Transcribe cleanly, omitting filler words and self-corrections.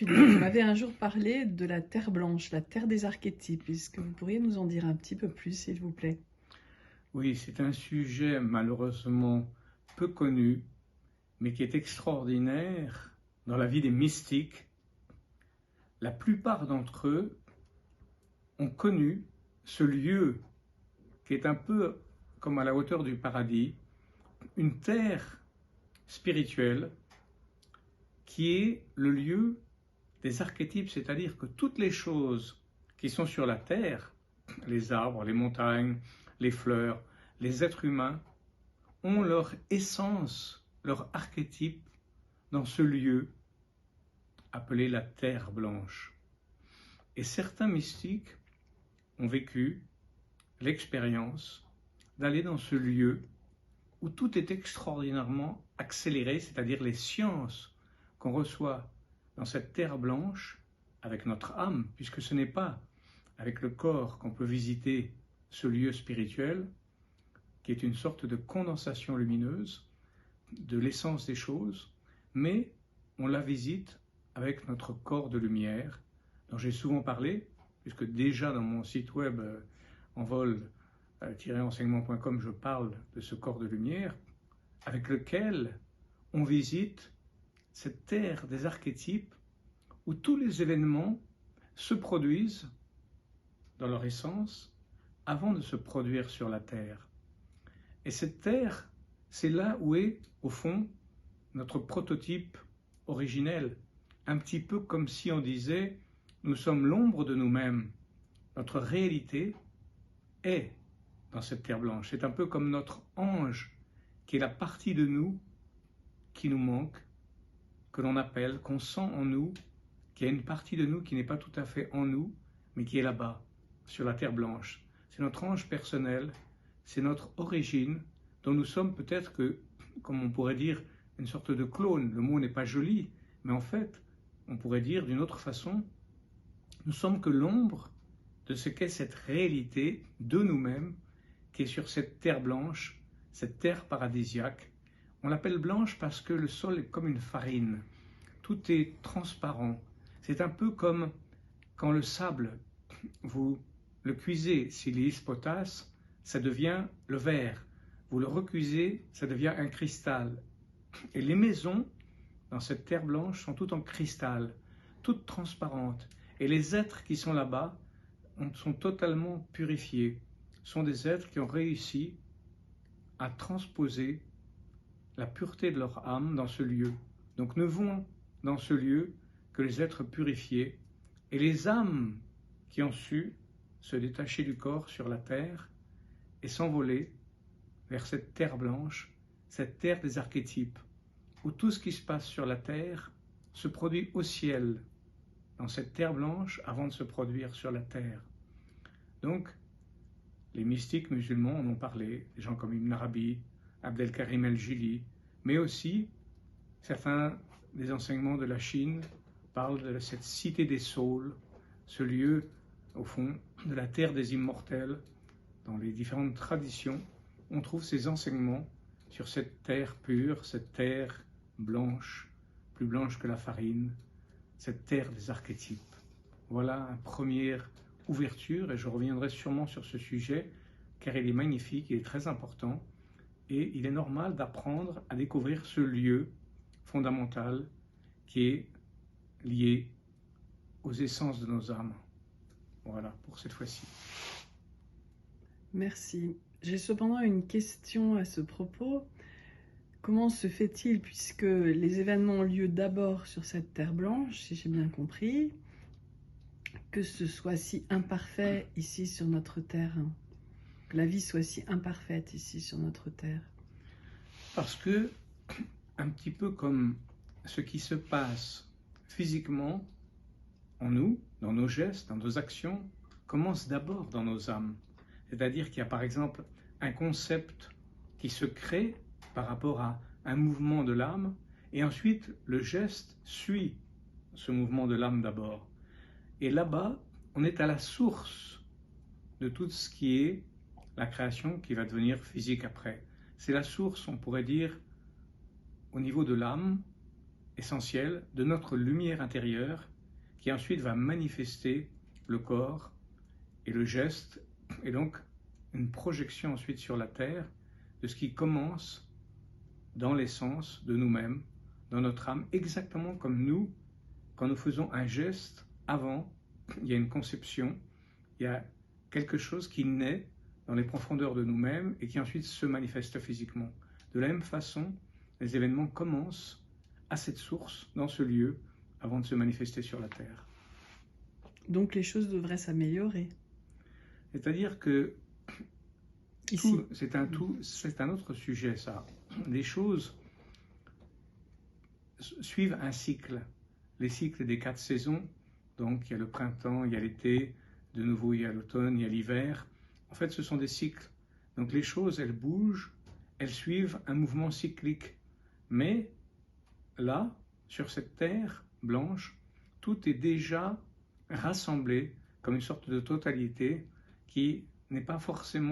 Philippe, vous m'avez un jour parlé de la Terre blanche, la Terre des archétypes. Est-ce que vous pourriez nous en dire un petit peu plus, s'il vous plaît? Oui, c'est un sujet malheureusement peu connu, mais qui est extraordinaire dans la vie des mystiques. La plupart d'entre eux ont connu ce lieu qui est un peu comme à la hauteur du paradis, une terre spirituelle qui est le lieu des archétypes, c'est-à-dire que toutes les choses qui sont sur la terre, les arbres, les montagnes, les fleurs, les êtres humains, ont leur essence, leur archétype dans ce lieu appelé la Terre blanche. Et certains mystiques ont vécu l'expérience d'aller dans ce lieu où tout est extraordinairement accéléré, c'est-à-dire les sciences qu'on reçoit dans cette terre blanche avec notre âme, puisque ce n'est pas avec le corps qu'on peut visiter ce lieu spirituel, qui est une sorte de condensation lumineuse de l'essence des choses, mais on la visite avec notre corps de lumière, dont j'ai souvent parlé, puisque déjà dans mon site web envol-enseignement.com, je parle de ce corps de lumière, avec lequel on visite cette terre des archétypes où tous les événements se produisent dans leur essence avant de se produire sur la terre. Et cette terre, c'est là où est, au fond, notre prototype originel. Un petit peu comme si on disait, nous sommes l'ombre de nous-mêmes. Notre réalité est dans cette terre blanche. C'est un peu comme notre ange, qui est la partie de nous qui nous manque, que l'on appelle, qu'on sent en nous, qu'il y a une partie de nous qui n'est pas tout à fait en nous, mais qui est là-bas, sur la terre blanche. C'est notre ange personnel, c'est notre origine, dont nous sommes peut-être que, comme on pourrait dire, une sorte de clone. Le mot n'est pas joli, mais en fait, on pourrait dire d'une autre façon, nous sommes que l'ombre de ce qu'est cette réalité de nous-mêmes, qui est sur cette terre blanche, cette terre paradisiaque. On l'appelle blanche parce que le sol est comme une farine. Tout est transparent. C'est un peu comme quand le sable, vous le cuisez, s'il est potasse, ça devient le verre. Vous le recuisez, ça devient un cristal. Et les maisons, dans cette terre blanche, sont toutes en cristal, toutes transparentes. Et les êtres qui sont là-bas sont totalement purifiés. Ce sont des êtres qui ont réussi à transposer la pureté de leur âme dans ce lieu. Donc ne vont dans ce lieu que les êtres purifiés et les âmes qui ont su se détacher du corps sur la terre et s'envoler vers cette terre blanche, cette terre des archétypes, où tout ce qui se passe sur la terre se produit au ciel, dans cette terre blanche, avant de se produire sur la terre. Donc, les mystiques musulmans en ont parlé, des gens comme Ibn Arabi, Abdelkarim el-Jili, mais aussi certains des enseignements de la Chine parlent de cette cité des saules, ce lieu, au fond, de la terre des immortels. Dans les différentes traditions, on trouve ces enseignements sur cette terre pure, cette terre blanche, plus blanche que la farine, cette terre des archétypes. Voilà une première ouverture, et je reviendrai sûrement sur ce sujet, car il est magnifique, il est très important, et il est normal d'apprendre à découvrir ce lieu fondamental qui est lié aux essences de nos âmes. Voilà pour cette fois-ci. Merci. J'ai cependant une question à ce propos. Comment se fait-il, puisque les événements ont lieu d'abord sur cette terre blanche, si j'ai bien compris, que ce soit si imparfait ici sur notre terre, que la vie soit si imparfaite ici sur notre terre? Parce que, un petit peu comme ce qui se passe physiquement en nous, dans nos gestes, dans nos actions, commence d'abord dans nos âmes. C'est-à-dire qu'il y a par exemple un concept qui se crée par rapport à un mouvement de l'âme, et ensuite le geste suit ce mouvement de l'âme d'abord. Et là-bas, on est à la source de tout ce qui est la création qui va devenir physique après. C'est la source, on pourrait dire, au niveau de l'âme, essentiel de notre lumière intérieure qui ensuite va manifester le corps et le geste, et donc une projection ensuite sur la terre de ce qui commence dans l'essence de nous-mêmes, dans notre âme, exactement comme nous, quand nous faisons un geste, avant, il y a une conception, il y a quelque chose qui naît dans les profondeurs de nous-mêmes et qui ensuite se manifeste physiquement. De la même façon, les événements commencent à cette source, dans ce lieu, avant de se manifester sur la terre. Donc les choses devraient s'améliorer. C'est-à-dire que Ici. c'est un autre sujet, ça. Les choses suivent un cycle, les cycles des 4 saisons. Donc il y a le printemps, il y a l'été, de nouveau il y a l'automne, il y a l'hiver. En fait, ce sont des cycles. Donc les choses, elles bougent, elles suivent un mouvement cyclique. Mais là, sur cette terre blanche, tout est déjà rassemblé comme une sorte de totalité qui n'est pas forcément